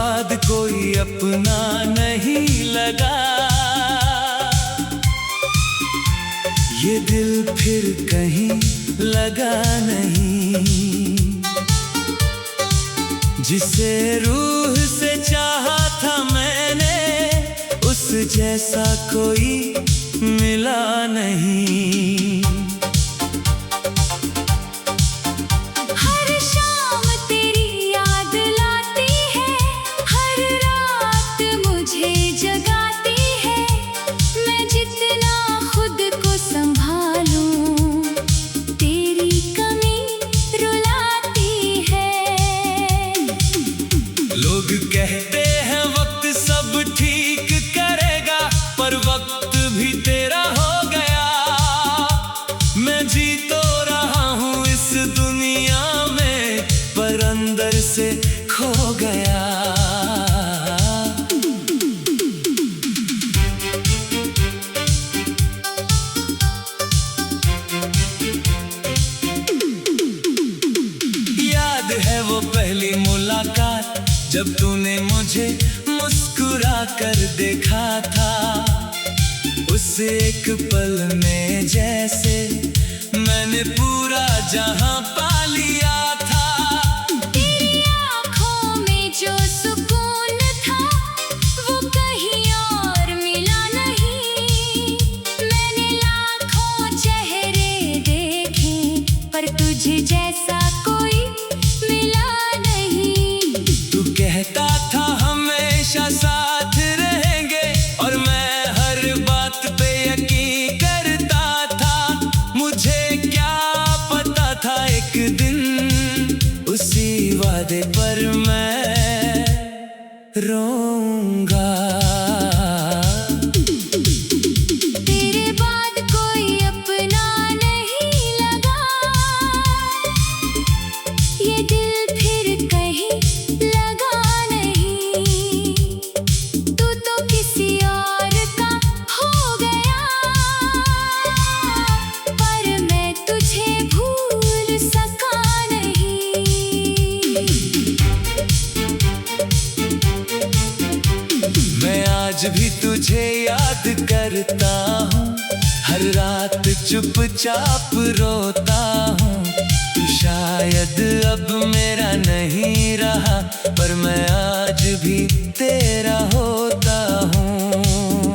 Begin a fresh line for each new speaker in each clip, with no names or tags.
बाद कोई अपना नहीं लगा, ये दिल फिर कहीं लगा नहीं। जिसे रूह से चाहा था मैंने, उस जैसा कोई मिला नहीं।
हर शाम तेरी याद लाती है, हर रात मुझे जगाती है। मैं जितना खुद को संभालूं, तेरी कमी रुलाती है।
लोग कहते हैं वक्त सब ठीक करेगा, पर वक्त भी तेरा हो गया। मैं जी तो रहा हूँ इस दुनिया में, पर अंदर से खो गया। याद है वो पहली मुलाकात, जब तूने मुझे मुस्कुरा कर देखा था। उस एक पल में जैसे मैंने पूरा जहां पा लिया था।
तेरी आँखों में जो सुकून था, वो कहीं और मिला नहीं। मैंने लाखों चेहरे देखे, पर तुझे जैसा कोई मिला नहीं।
तू कहता था हमेशा साथ रहेंगे, और मैं हर बात पे यकीन करता था। मुझे क्या पता था एक दिन उसी वादे पर मैं रोऊंगा।
तेरे बाद कोई अपना नहीं लगा, ये दिल फिर कहीं लगा नहीं। तू तो किसी और का हो गया, पर मैं तुझे भूल सका नहीं।
मैं आज भी तुझे याद करता हूँ, हर रात चुपचाप रोता हूँ। तू शायद अब मेरा नहीं रहा, पर मैं आज भी तेरा होता हूँ।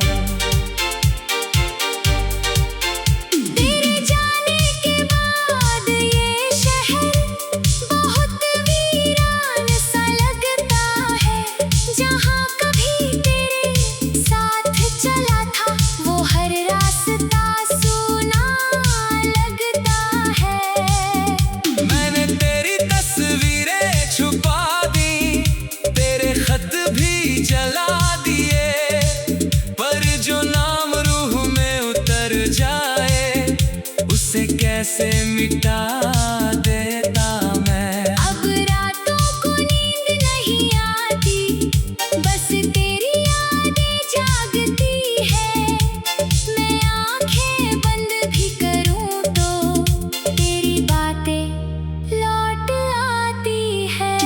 तेरे जाने के बाद ये शहर बहुत वीरान सा लगता है। जहाँ कभी तेरे साथ चला था, वो हर रास्ता सूना लगता है।
मैंने तेरी तस्वीरें छुपा दी, तेरे खत भी जला दिए, पर जो नाम रूह में उतर जाए, उसे कैसे मिटा देता मैं।
अब रातों को नींद नहीं आती, बस तेरी यादें जागती है। मैं आंखें बंद भी करूं तो तेरी बातें लौट आती है।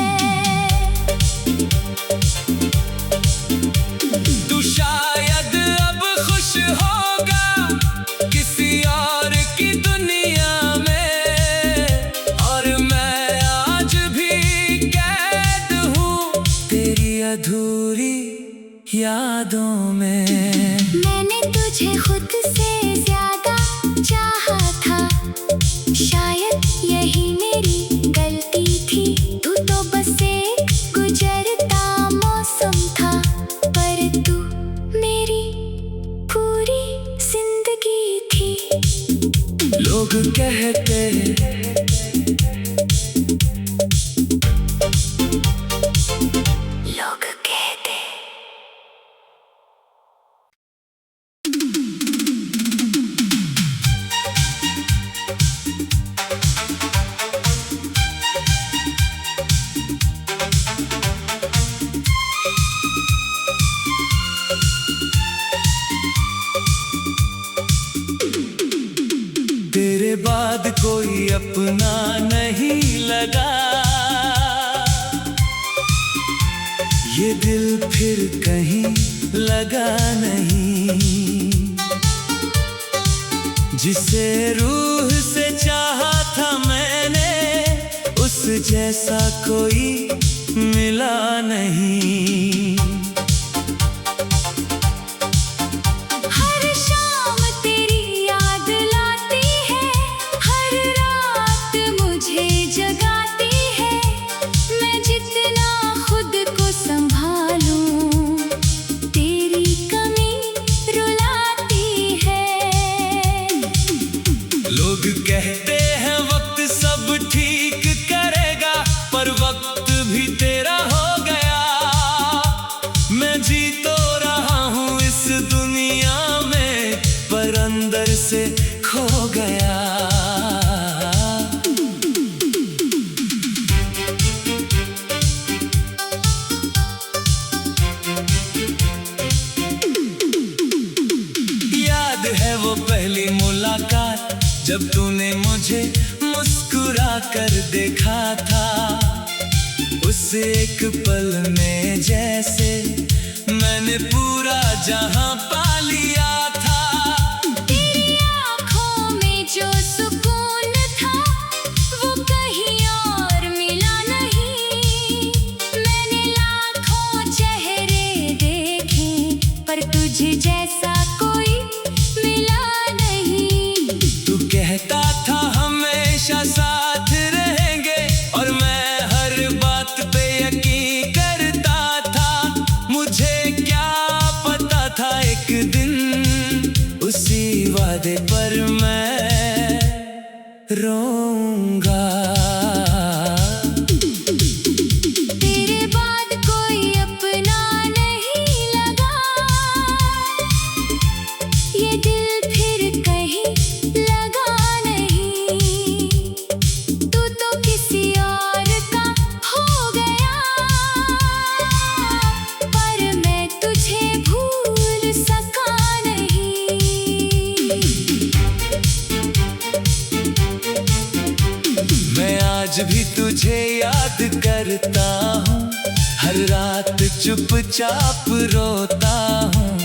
तू शायद अब खुश होगा किसी और की दुनिया में, और मैं आज भी कैद हूँ तेरी अधूरी यादों में।
मैंने तुझे खुद से ज्यादा चाहा था, शायद यही मेरी गलती थी। तू तो बस एक गुजरता मौसम था, पर तू मेरी पूरी जिंदगी थी।
लोग कहते
लोग कहते
तेरे बाद कोई अपना नहीं लगा, ये दिल फिर कहीं लगा नहीं, जिसे रूह से चाहा था मैंने, उस जैसा कोई मिला नहीं।
हर शाम तेरी याद लाती है, हर रात मुझे जगाती है। मैं जितना खुद को संभालूं, तेरी कमी रुलाती है।
लोग कहते हैं वक्त सब ठीक करेगा, पर वक्त भी तेरा हो गया। मैं जी तो रहा हूँ इस दुनिया में, पर अंदर से खो गया। याद है वो पहली मुलाकात, जब तूने मुझे मुस्कुरा कर देखा था। उस एक पल में जैसे मैंने पूरा जहां पा लिया था।
तेरी आँखों में जो सुकून था, वो कहीं और मिला नहीं। मैंने लाखों चेहरे देखे, पर तुझ जैसा कोई मिला नहीं।
तू कहता था हमेशा साथ रहेंगे, और मैं हर बात पे यकीन करता था। मुझे क्या पता था एक दिन उसी वादे पर मैं रोऊंगा।
तेरे बाद कोई अपना नहीं लगा, ये दिल फिर कहीं लगा नहीं। तू तो किसी और का हो गया, पर मैं तुझे भूल सका नहीं।
मैं आज भी तुझे याद करता हूँ, हर रात चुपचाप रोता हूँ।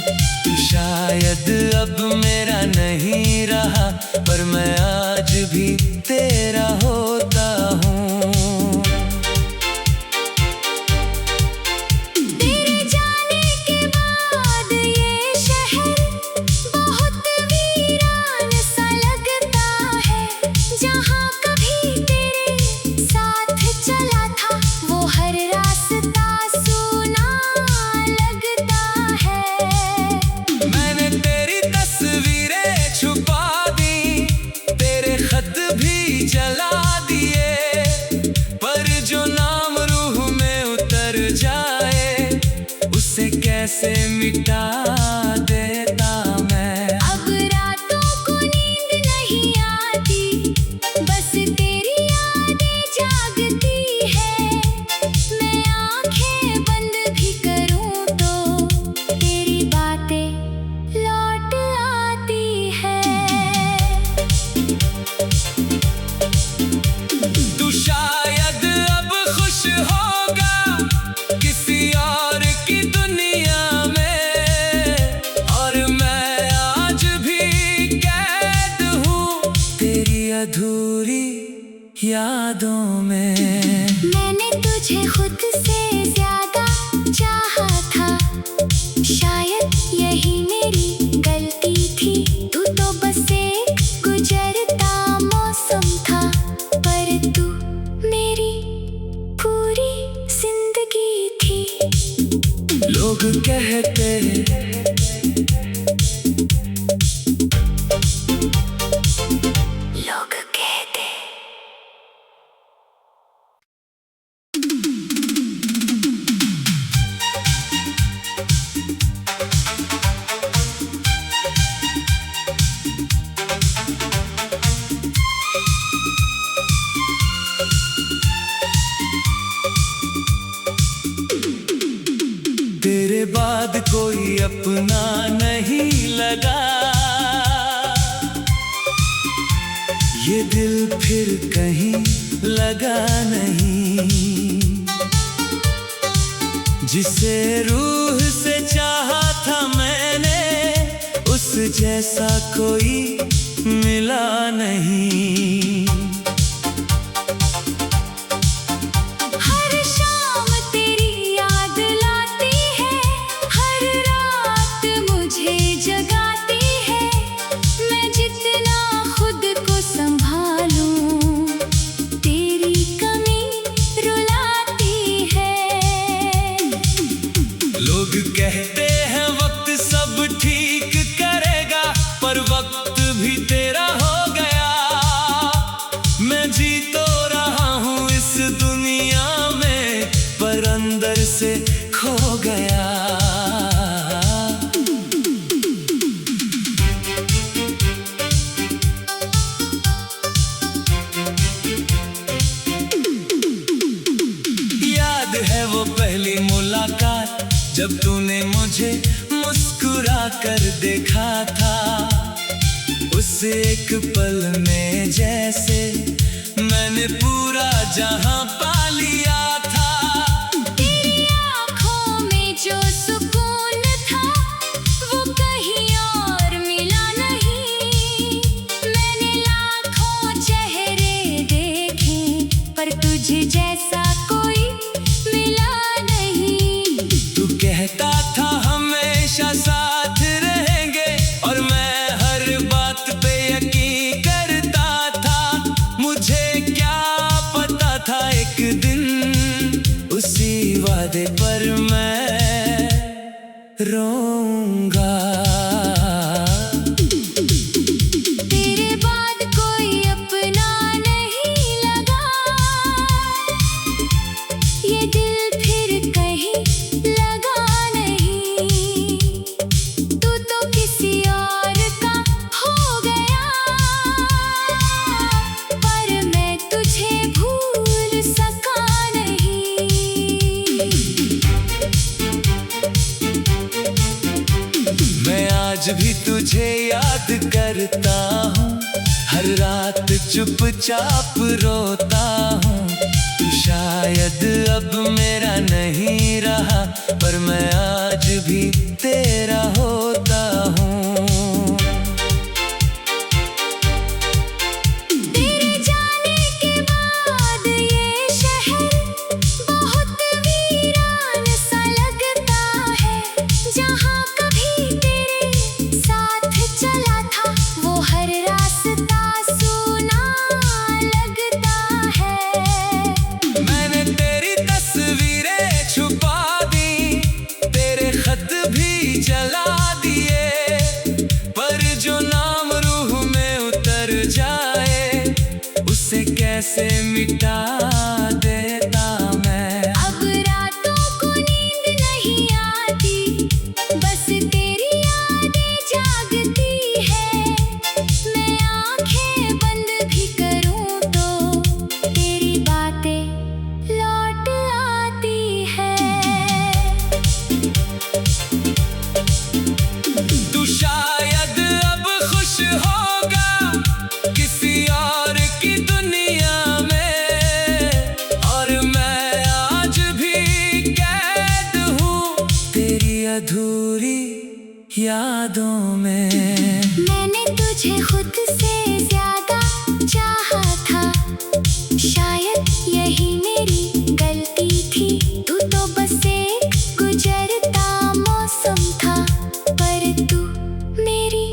तू शायद अब मेरा नहीं रहा, पर मैं आज भी तेरा होता हूँ।
तेरे जाने के बाद ये शहर बहुत वीरान सा लगता है। जहाँ कभी तेरे साथ चला था, वो हर रास्ता सूना लगता है।
मैंने तेरी तस्वीरें छुपा दी, तेरे खत भी जला दिए, पर जो नाम रूह में उतर जाए, उसे कैसे मिटा देता मैं।
अब रातों को नींद नहीं आती, बस तेरी यादें जागती है। मैं आंखें बंद भी करूं तो तेरी बातें लौट आती है।
तू शायद अब खुश होगा किसी और की दुनिया में, और मैं आज भी कैद हूँ तेरी अधूरी यादों में।
मैंने तुझे खुद से ज्यादा चाहा था, शायद यही मेरी गलती थी। तू तो बस एक गुजरता मौसम था, पर तू मेरी पूरी जिंदगी थी।
लोग कहते
लोग कहते
तेरे बाद कोई अपना नहीं लगा, ये दिल फिर कहीं लगा नहीं। जिसे रूह से चाहा था मैंने, उस जैसा कोई मिला नहीं।
हर शाम तेरी याद लाती है, हर रात मुझे जगाती है। मैं जितना खुद को संभालूं, तेरी कमी रुलाती है।
लोग कहते हैं वक्त सब ठीक करेगा, पर वक्त भी तेरा हो गया। मैं जी तो रहा हूँ इस दुनिया में, पर अंदर से खो गया। याद है वो पहली मुलाकात, जब तूने मुझे मुस्कुरा कर देखा था। उस एक पल में जैसे मैंने पूरा जहां पा लिया था।
तेरी आँखों में जो सुकून था, वो कहीं और मिला नहीं। मैंने लाखों चेहरे देखे, पर तुझे जैसा कोई मिला नहीं।
तू कहता था हमेशा साथ रहेंगे, और मैं हर बात पे यकीन करता था। मुझे क्या पता था एक दिन उसी वादे पर मैं रोऊंगा।
तेरे बाद कोई अपना नहीं लगा, ये दिल फिर कहीं लगा नहीं। तू तो किसी और का हो गया, पर मैं तुझे भूल सका नहीं।
मैं आज भी तुझे याद करता हूँ, हर रात चुपचाप रोता हूँ। तू शायद अब मेरा नहीं रहा, पर मैं आज भी तेरा होता हूँ।
तेरे जाने के बाद ये शहर बहुत वीरान सा लगता है। जहाँ कभी तेरे साथ चला था, वो हर रास्ता सूना लगता है।
मैंने तेरी तस्वीरें छुपा दी, तेरे खत भी जला दिए, पर जो नाम रूह में उतर जाए, उसे कैसे मिटा देता मैं।
अब रातों को नींद नहीं आती, बस तेरी यादें जागती है। मैं आंखें बंद भी करूं तो तेरी बातें लौट आती है।
तू शायद अब खुश होगा किसी और की दुनिया में, और मैं आज भी कैद हूँ तेरी अधूरी यादों में।
मैंने तुझे खुद से ज्यादा चाहा था, शायद यही मेरी गलती थी। तू तो बस एक गुजरता मौसम था, पर तू मेरी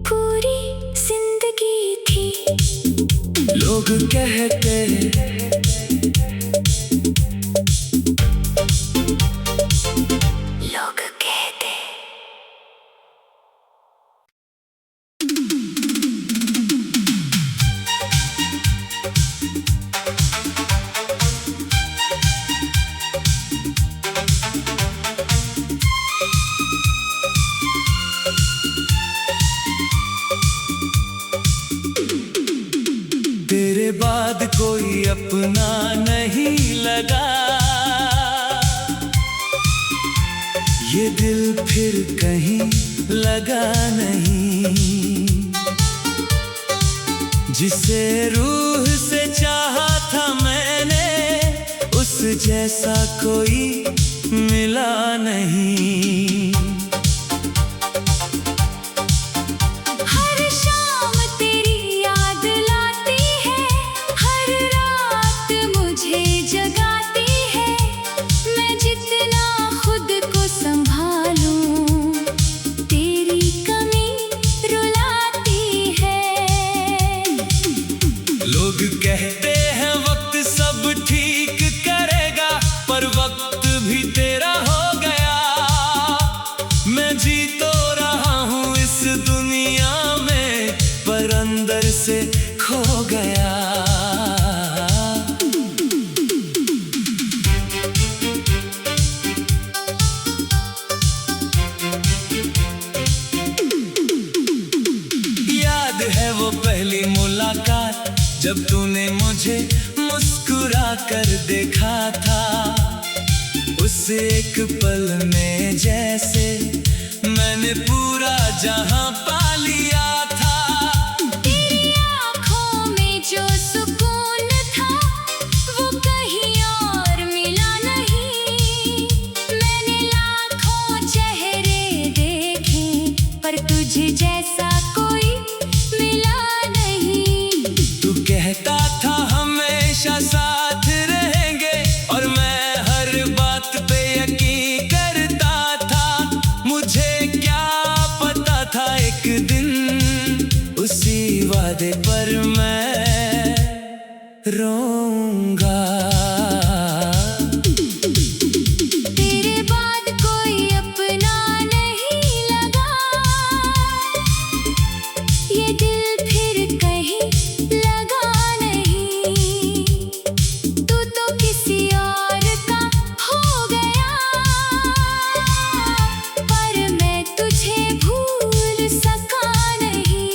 पूरी जिंदगी थी।
लोग कहते
लोग कहते
तेरे बाद कोई अपना नहीं लगा, ये दिल फिर कहीं लगा नहीं। जिसे रूह से चाहा था मैंने, उस जैसा कोई मिला नहीं।
हर शाम तेरी याद लाती है, हर रात मुझे जगाती है। मैं जितना खुद को संभालूं, तेरी कमी रुलाती है।
लोग कहते हैं वक्त सब ठीक करेगा, पर वक्त भी तेरा हो गया। मैं जी तो रहा हूँ इस दुनिया में, पर अंदर से खो गया। याद है वो पहली मुलाकात, जब तूने मुझे मुस्कुरा कर देखा था। उस एक पल में जैसे मैंने पूरा जहां पा लिया था।
तेरी आँखों में जो सुकून था, वो कहीं और मिला नहीं। मैंने लाखों चेहरे देखे, पर तुझे जैसा कोई मिला नहीं।
तू कहता था हमेशा साथ रहेंगे, और मैं हर बात पे यकीन करता था। मुझे क्या पता था एक दिन उसी वादे पर मैं रोऊंगा।
तेरे बाद कोई अपना नहीं लगा, ये दिल फिर कहीं लगा नहीं। तू तो किसी और का हो गया, पर मैं तुझे भूल सका नहीं।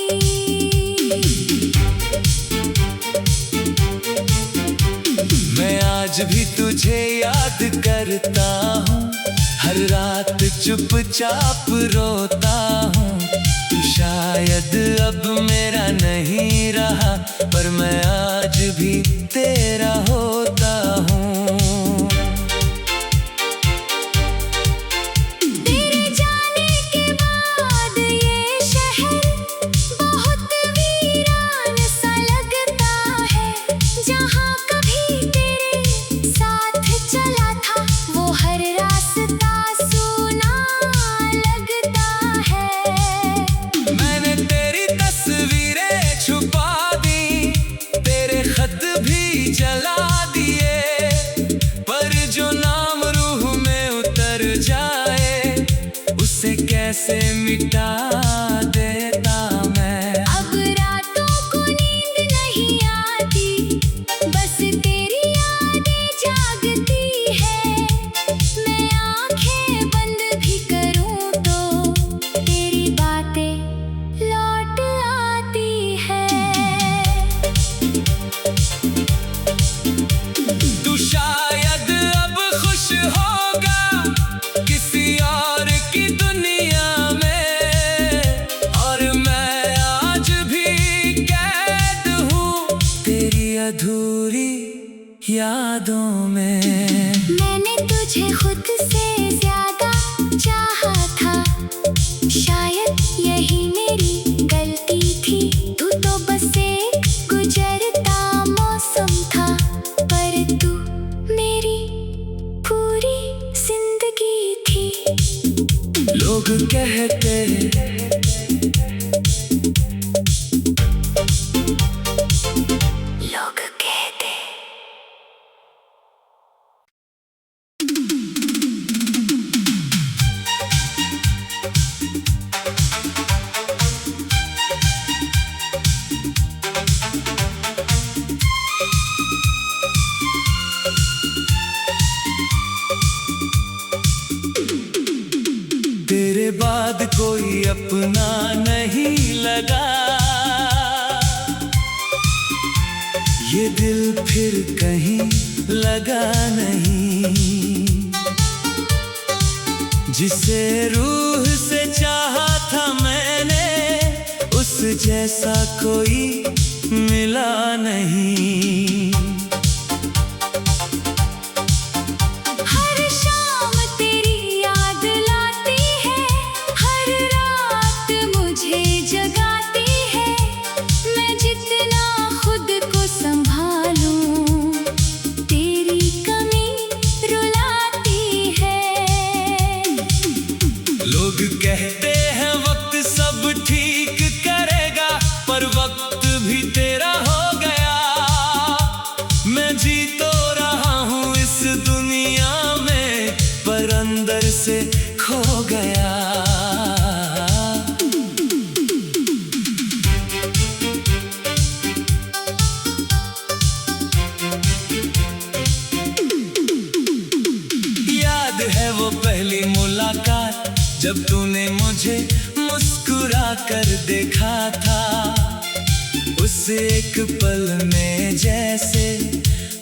मैं आज भी तुझे याद करता हूँ, हर रात चुपचाप रोता हूँ। तू शायद अब मेरा नहीं रहा, पर मैं आज भी तेरा होता हूँ।
तेरे जाने के बाद ये शहर बहुत वीरान सा लगता है। जहाँ कभी तेरे साथ चला था, वो हर रास्ता सूना लगता है।
मैंने तेरी तस्वीरें छुपा दी, तेरे खत भी जला दिए, पर जो नाम रूह में उतर जाए, उसे कैसे मिटा देता मैं।
अब रातों को नींद नहीं आती, बस तेरी यादें जागती है। मैं आंखें बंद भी करूं तो तेरी बातें लौट आती है।
तू शायद अब खुश होगा किसी और की दुनिया में, और मैं आज भी कैद हूँ तेरी अधूरी यादों में।
मैंने तुझे खुद से ज्यादा चाहा था, शायद यही मेरी गलती थी। तू तो बस एक गुजरता मौसम था, पर तू मेरी पूरी जिंदगी थी।
लोग कहते
लोग कहते
तेरे बाद कोई अपना नहीं लगा, ये दिल फिर कहीं लगा नहीं। जिसे रूह से चाहा था मैंने, उस जैसा कोई मिला नहीं।
हर शाम तेरी
जी तो रहा हूँ इस दुनिया में, पर अंदर से खो गया। याद है वो पहली मुलाकात जब तूने मुझे मुस्कुरा कर देखा था। उस एक पल में जैसे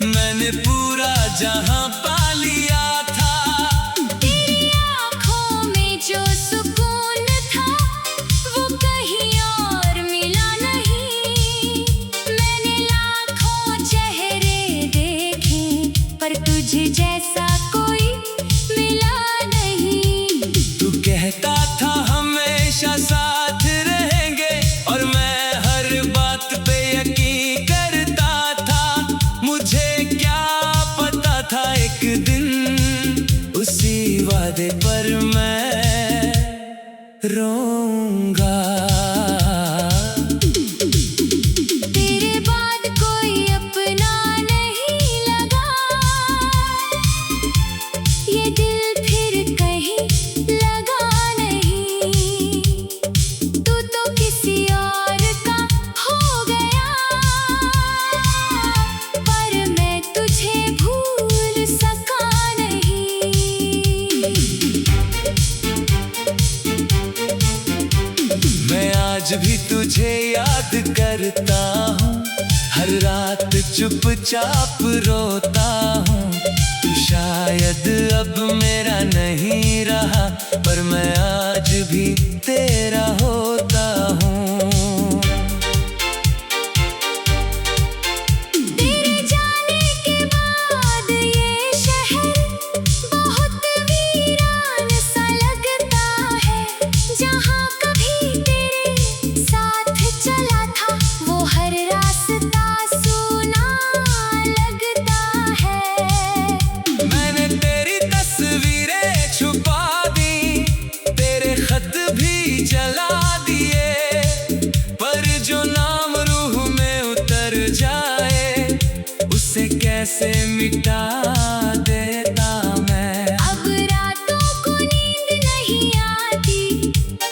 मैंने पूरा जहां पा लिया था।
तेरी आँखों में जो सुकून था वो कहीं और मिला नहीं। मैंने लाखों चेहरे देखे पर तुझ जैसा कोई मिला नहीं।
तू कहता था हमेशा साथ रहेंगे और मैं हर बात पे यकीन करता था। मुझे क्या पता था एक दिन उसी वादे पर मैं रोऊंगा।
तेरे बाद कोई अपना नहीं लगा, ये दिल फिर कहीं लगा नहीं। तू तो किसी और का हो गया, पर मैं तुझे भूल सका नहीं।
मैं आज भी तुझे याद करता हूँ, हर रात चुपचाप रोता हूँ। तू शायद अब मेरा नहीं रहा, पर मैं आज भी तेरा होता हूँ।
तेरे जाने के बाद ये शहर बहुत वीरान सा लगता है। जहाँ कभी तेरे साथ चला था वो हर रास्ता सूना लगता है।
मैंने तेरी तस्वीरें छुपा दी, तेरे खत भी जला दिए, पर जो नाम रूह में उतर जाए उसे कैसे मिटा देता मैं।
अब रातों को नींद नहीं आती,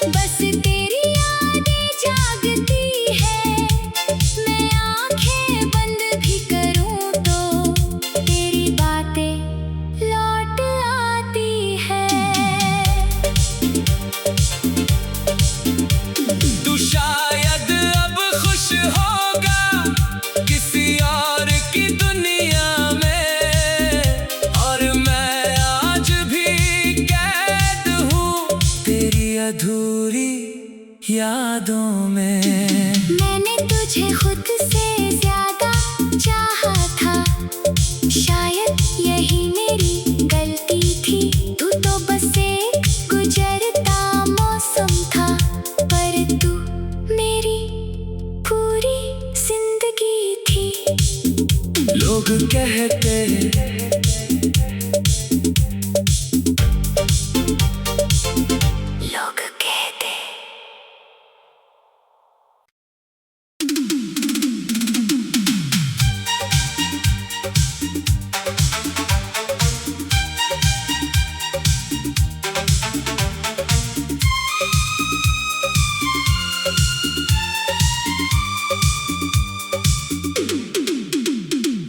बस तेरी यादें जागती है। मैं आंखें बंद भी करूं तो तेरी बातें लौट आती है।
तू शायद अब खुश होगा किसी और की दुनिया में, और मैं आज भी कैद हूँ तेरी अधूरी यादों में।
मैंने तुझे खुद से ज्यादा चाहा था, शायद यही मेरी गलती थी। तू तो बस एक गुजरता मौसम था, पर तू मेरी पूरी जिंदगी थी।
लोग कहते
लोग कहते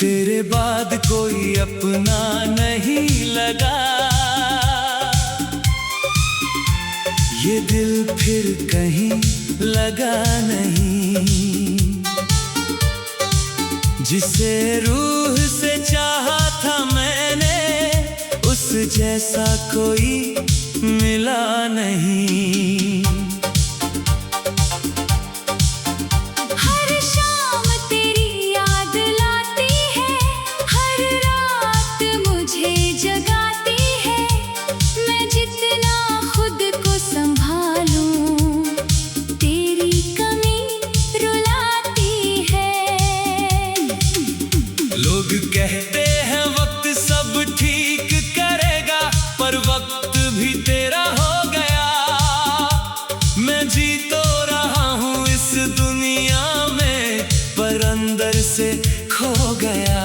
तेरे बाद कोई अपना नहीं लगा, ये दिल फिर कहीं लगा नहीं। जिसे रूह से चाहा था मैंने उस जैसा कोई मिला नहीं।
हर शाम तेरी याद लाती है, हर रात मुझे जगाती है। मैं जितना खुद को संभालूं तेरी कमी रुलाती है।
लोग कहते हैं वक्त सब ठीक करेगा, पर वक्त भी तेरा हो गया। मैं जी तो रहा हूँ इस दुनिया में, पर अंदर से खो गया।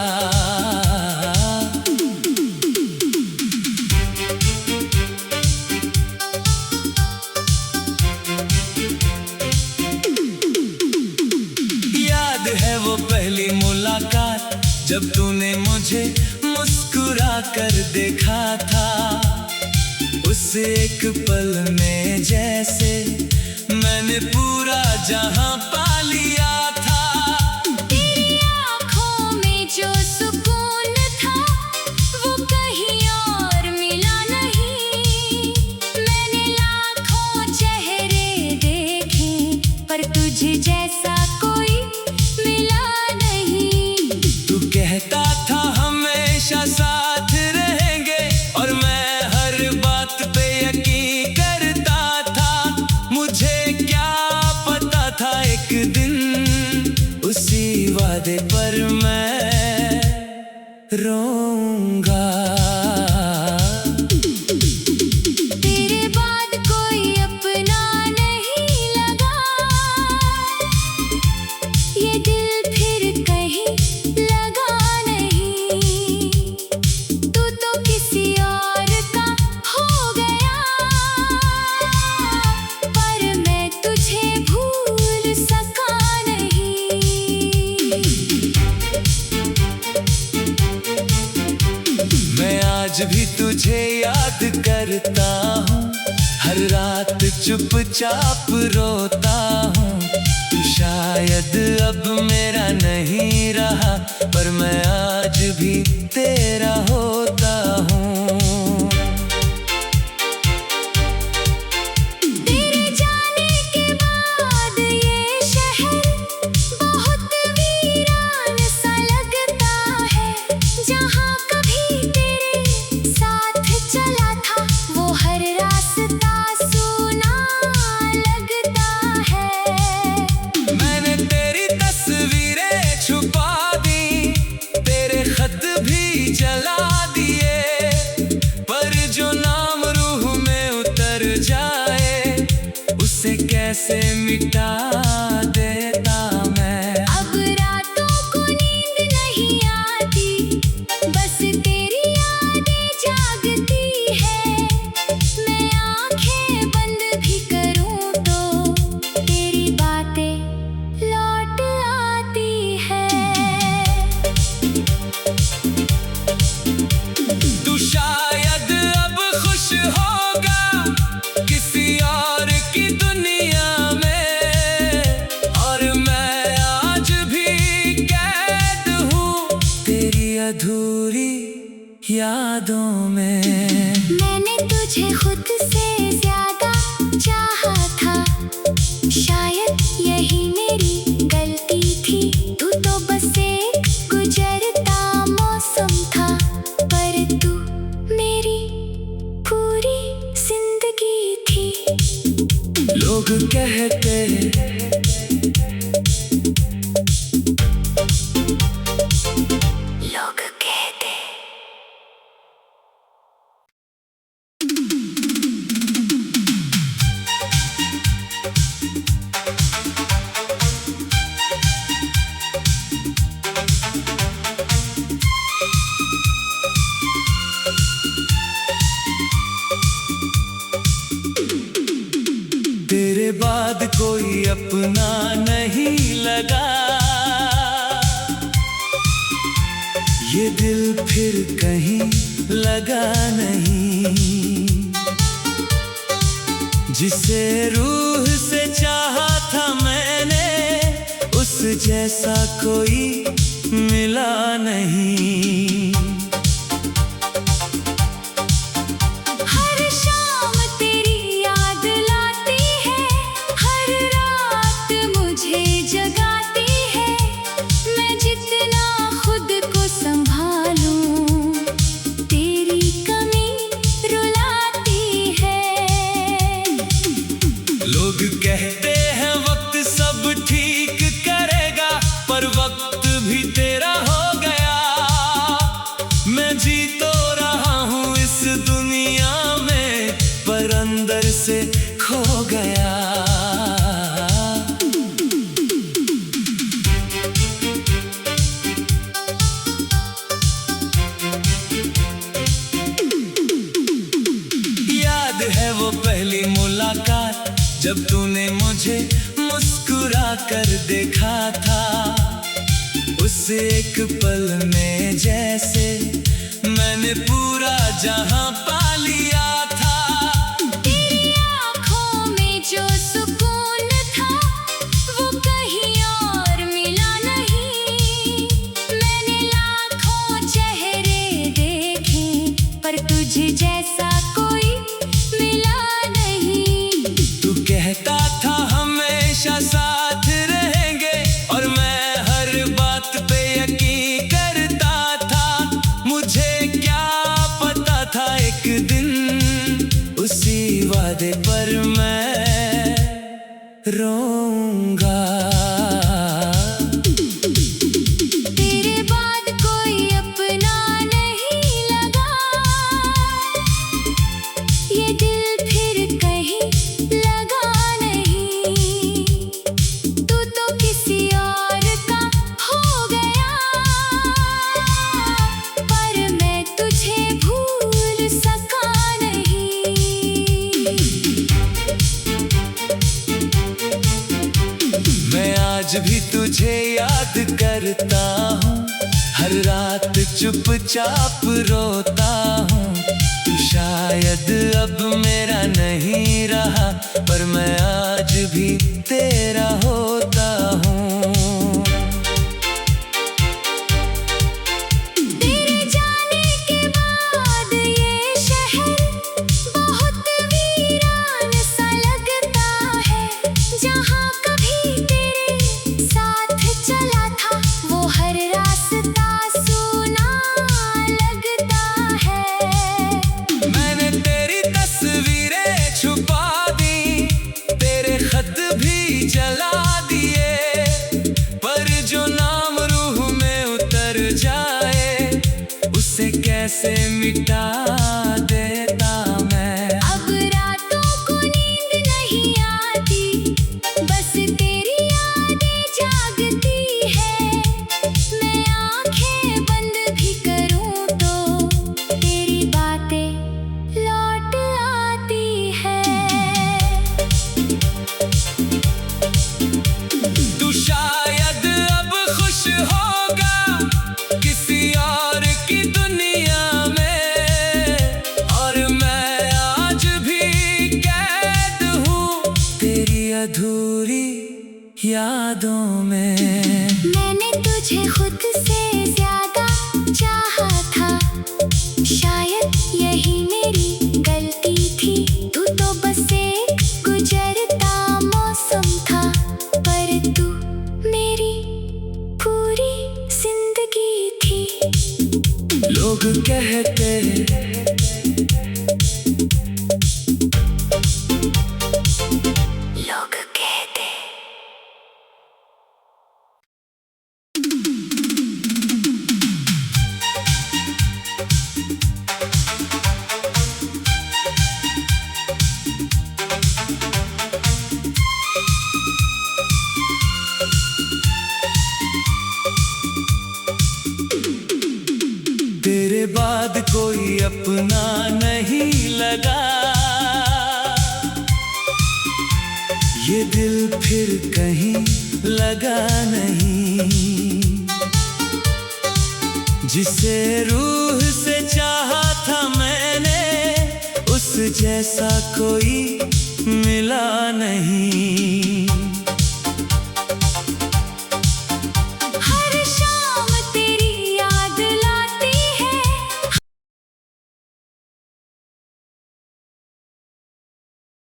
जब तूने मुझे मुस्कुरा कर देखा था, उस एक पल में जैसे मैंने पूरा जहां पा लिया था।
तेरी आँखों में जो सुकून था वो कहीं और मिला नहीं। मैंने लाखों चेहरे देखे पर तुझे जैसा कोई मिला नहीं।
तू कहता था हमेशा साथ रहेंगे और मैं हर बात पे यकीन करता था। मुझे क्या पता था एक दिन उसी वादे पर मैं रोऊंगा।
तेरे बाद कोई अपना नहीं लगा, ये दिल फिर कहीं लगा नहीं। तू तो किसी और का हो गया, पर मैं तुझे भूल सका नहीं।
मैं आज भी तुझे याद करता हूँ, हर रात चुपचाप रोता हूँ। तू शायद अब मेरा नहीं रहा, पर मैं आज भी तेरा होता हूँ।
तेरे जाने के बाद ये शहर बहुत वीरान सा लगता है। जहाँ कभी तेरे साथ चला था वो हर रास्ता सूना लगता है।
मैंने तेरी तस्वीरें छुपा दी, तेरे खत भी जला दिए, पर जो नाम रूह में उतर जाए उसे कैसे मिटा देता मैं।
अब रातों को नींद नहीं आती, बस तेरी यादें जागती है। मैं आंखें बंद भी करूं तो तेरी बातें लौट आती है।
तू शायद अब खुश होगा किसी और की दुनिया में, और मैं आज भी कैद हूँ तेरी अधूरी यादों में।
मैंने तुझे खुद से ज्यादा चाहा था, शायद यही मेरी गलती थी। तू तो बस एक गुजरता मौसम था, पर तू मेरी पूरी जिंदगी थी।
लोग कहते
लोग कहते
तेरे बाद कोई अपना नहीं लगा, ये दिल फिर कहीं लगा नहीं। जिसे रूह से चाहा था मैंने उस जैसा कोई मिला नहीं।
हर शाम तेरी याद लाती है, हर रात मुझे जगाती है। मैं जितना खुद को संभालूं तेरी कमी रुलाती है।
लोग कहते हैं वक्त सब ठीक करेगा, पर वक्त भी तेरा हो गया। मैं जी तो रहा हूँ इस दुनिया में, पर अंदर से खो गया। याद है वो पहली मुलाकात जब तूने मुझे मुस्कुरा कर देखा था। उस एक पल में जैसे मैंने पूरा जहां पा लिया था।
तेरी आँखों में जो सुकून था वो कहीं और मिला नहीं। मैंने लाखों चेहरे देखे पर तुझ जैसा कोई मिला नहीं।
तू कहता था हमेशा साथ रहेंगे और मैं हर बात पे यकीन करता था। मुझे क्या पता था एक दिन उसी वादे पर मैं रोऊंगा।
तेरे बाद कोई अपना नहीं लगा, ये दिल फिर कहीं लगा नहीं। तू तो किसी और का हो गया पर मैं तुझे भूल सका नहीं।
मैं आज भी तुझे याद करता हूँ, हर रात चुपचाप रोता हूँ। तू शायद अब मेरा नहीं रहा पर मैं आज भी तेरा होता हूँ।
तेरे जाने के बाद ये शहर बहुत वीरान सा लगता है। जहाँ कभी तेरे साथ चला था वो हर रास्ता सूना लगता है।
मैंने तेरी तस्वीरें छुपा दी, तेरे खत भी जला दिए, पर जो नाम रूह में उतर जाए उसे कैसे मिटा देता मैं।
अब रातों को नींद नहीं आती, बस तेरी यादें जागती है। मैं आंखें बंद भी करूं तो तेरी बातें लौट आती है।
तू शायद अब खुश होगा किसी और की दुनिया में, और मैं आज भी कैद हूँ तेरी अधूरी यादों में।
मैंने तुझे खुद से ज्यादा चाहा था, शायद यही मेरी गलती थी। तू तो बस एक गुजरता मौसम था पर तू मेरी पूरी जिंदगी थी।
लोग कहते
लोग कहते
तेरे बाद कोई अपना नहीं लगा, ये दिल फिर कहीं लगा नहीं। जिसे रूह से चाहा था मैंने उस जैसा कोई मिला नहीं।